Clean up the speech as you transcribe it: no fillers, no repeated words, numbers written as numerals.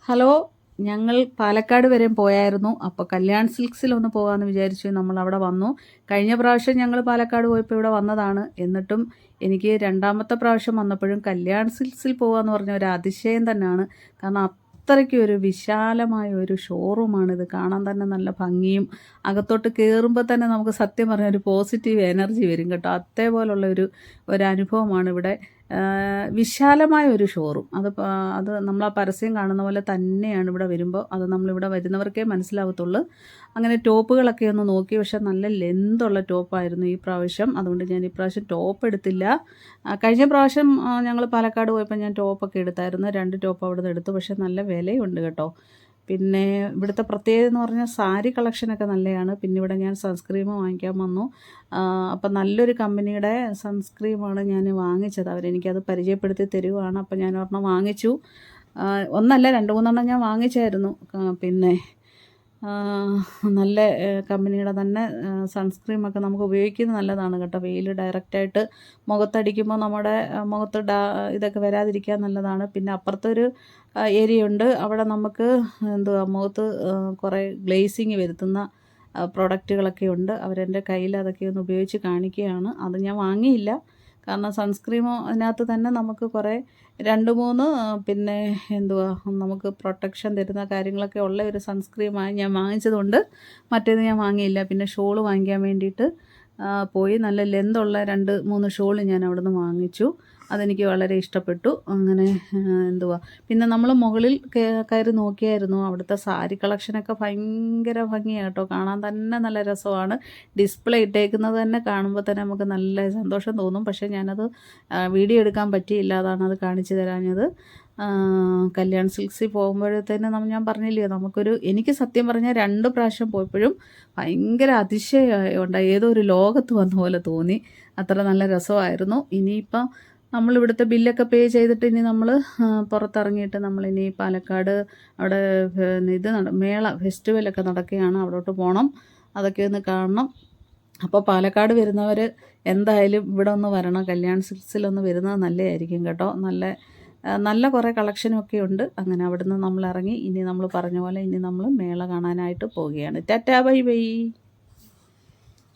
Hello, ഞങ്ങൾ പാലക്കാട് വരെ പോയായിരുന്നു. അപ്പോൾ കല്യാൺ സിൽക്സിലൊന്ന് പോകാമെന്ന് വിചാരിച്ചു. നമ്മളവിടെ വന്നു. കഴിഞ്ഞ പ്രാവശ്യം ഞങ്ങൾ പാലക്കാട് പോയപ്പോൾ ഇവിടെ വന്നതാണ്. എന്നിട്ടും എനിക്ക് രണ്ടാമത്തെ പ്രാവശ്യം വന്നപ്പോഴും കല്യാൺ സിൽക്സിൽ പോകാമെന്ന് പറഞ്ഞ ഒരു അതിശയം തന്നെയാണ്. കാരണം അത്രയ്ക്ക് ഒരു വിശാലമായ ഒരു ഷോറൂമാണിത്. കാണാൻ തന്നെ നല്ല ഭംഗിയും, അകത്തോട്ട് കയറുമ്പോൾ തന്നെ നമുക്ക് സത്യം പറഞ്ഞാൽ ഒരു പോസിറ്റീവ് എനർജി വരും കേട്ടോ. അതേപോലുള്ള ഒരു അനുഭവമാണ് ഇവിടെ. വിശാലമായ ഒരു ഷോറൂം. അത് നമ്മൾ ആ പരസ്യം കാണുന്ന പോലെ തന്നെയാണ് ഇവിടെ വരുമ്പോൾ. അത് നമ്മളിവിടെ വരുന്നവർക്കേ മനസ്സിലാവത്തുള്ളൂ. അങ്ങനെ ടോപ്പുകളൊക്കെ ഒന്ന് നോക്കി, പക്ഷേ നല്ല ലെന്തുള്ള ടോപ്പായിരുന്നു ഈ പ്രാവശ്യം. അതുകൊണ്ട് ഞാൻ ഈ പ്രാവശ്യം ടോപ്പ് എടുത്തില്ല. കഴിഞ്ഞ പ്രാവശ്യം ഞങ്ങൾ പാലക്കാട് പോയപ്പോൾ ഞാൻ ടോപ്പൊക്കെ എടുത്തായിരുന്നു. 2 ടോപ്പ് അവിടെ നിന്ന് എടുത്തു. പക്ഷേ നല്ല വിലയുണ്ട് കേട്ടോ. പിന്നെ ഇവിടുത്തെ പ്രത്യേകത എന്ന് പറഞ്ഞാൽ സാരി കളക്ഷനൊക്കെ നല്ലതാണ്. പിന്നെ ഇവിടെ ഞാൻ സൺസ്ക്രീം വാങ്ങിക്കാൻ വന്നു. അപ്പം നല്ലൊരു കമ്പനിയുടെ സൺസ്ക്രീമാണ് ഞാൻ വാങ്ങിച്ചത്. അവരെനിക്കത് പരിചയപ്പെടുത്തി തരുവാണ്. അപ്പം ഞാൻ ഒരെണ്ണം വാങ്ങിച്ചു. ഒന്നല്ല 2-3 ഞാൻ വാങ്ങിച്ചായിരുന്നു. പിന്നെ നല്ല കമ്പനിയുടെ തന്നെ സൺസ്ക്രീമൊക്കെ നമുക്ക് ഉപയോഗിക്കുന്നത് നല്ലതാണ് കേട്ടോ. വെയിൽ ഡയറക്റ്റായിട്ട് മുഖത്തടിക്കുമ്പോൾ നമ്മുടെ മുഖത്ത് ഇതൊക്കെ വരാതിരിക്കാൻ നല്ലതാണ്. പിന്നെ അപ്പുറത്തൊരു ഏരിയ ഉണ്ട്. അവിടെ നമുക്ക് മുഖത്ത് കുറേ ഗ്ലേസിങ് വരുത്തുന്ന പ്രൊഡക്റ്റുകളൊക്കെ ഉണ്ട്. അവരെൻ്റെ കയ്യിൽ അതൊക്കെ ഒന്ന് ഉപയോഗിച്ച് കാണിക്കുകയാണ്. അത് ഞാൻ വാങ്ങിയില്ല. കാരണം സൺസ്ക്രീം അതിനകത്ത് തന്നെ നമുക്ക് കുറേ 2-3 പിന്നെ നമുക്ക് പ്രൊട്ടക്ഷൻ തരുന്ന കാര്യങ്ങളൊക്കെ ഉള്ള ഒരു സൺസ്ക്രീമായി ഞാൻ വാങ്ങിച്ചതുകൊണ്ട് മറ്റേത് ഞാൻ വാങ്ങിയില്ല. പിന്നെ ഷോൾ വാങ്ങിക്കാൻ വേണ്ടിയിട്ട് പോയി. നല്ല ലെന്തുള്ള 2-3 ഷോൾ ഞാൻ അവിടെ നിന്ന് വാങ്ങിച്ചു. അതെനിക്ക് വളരെ ഇഷ്ടപ്പെട്ടു. അങ്ങനെ പിന്നെ നമ്മൾ മുകളിൽ കയറി നോക്കിയായിരുന്നു. അവിടുത്തെ സാരി കളക്ഷനൊക്കെ ഭയങ്കര ഭംഗിയാണ് കേട്ടോ. കാണാൻ തന്നെ നല്ല രസമാണ്. ഡിസ്പ്ലേ ഇട്ടേക്കുന്നത് തന്നെ കാണുമ്പോൾ തന്നെ നമുക്ക് നല്ല സന്തോഷം തോന്നും. പക്ഷേ ഞാനത് വീഡിയോ എടുക്കാൻ പറ്റിയില്ല. അതാണ് അത് കാണിച്ചു തരാഞ്ഞത്. കല്യാൺ സിൽക്സിൽ പോകുമ്പോഴത്തേന് ഞാൻ പറഞ്ഞില്ലേ, എനിക്ക് സത്യം പറഞ്ഞാൽ 2 പ്രാവശ്യം പോയപ്പോഴും ഭയങ്കര അതിശയമുണ്ടായി. ഏതോ ഒരു ലോകത്ത് വന്ന പോലെ തോന്നി. അത്ര നല്ല രസമായിരുന്നു. ഇനിയിപ്പം നമ്മളിവിടുത്തെ ബില്ലൊക്കെ പേ ചെയ്തിട്ട് ഇനി നമ്മൾ പുറത്തിറങ്ങിയിട്ട് നമ്മളിനി പാലക്കാട് അവിടെ മേള ഫെസ്റ്റിവലൊക്കെ നടക്കുകയാണ്. അവിടോട്ട് പോകണം. അതൊക്കെ ഒന്ന് കാണണം. അപ്പോൾ പാലക്കാട് വരുന്നവർ എന്തായാലും ഇവിടെ ഒന്ന് വരണം. കല്യാൺ സിൽക്സിലൊന്ന് വരുന്നത് നല്ലതായിരിക്കും കേട്ടോ. നല്ല കുറേ കളക്ഷനൊക്കെ ഉണ്ട്. അങ്ങനെ അവിടുന്ന് നമ്മൾ ഇറങ്ങി ഇനി നമ്മൾ പറഞ്ഞ പോലെ ഇനി നമ്മൾ മേള കാണാനായിട്ട് പോവുകയാണ്. Tata bye bye.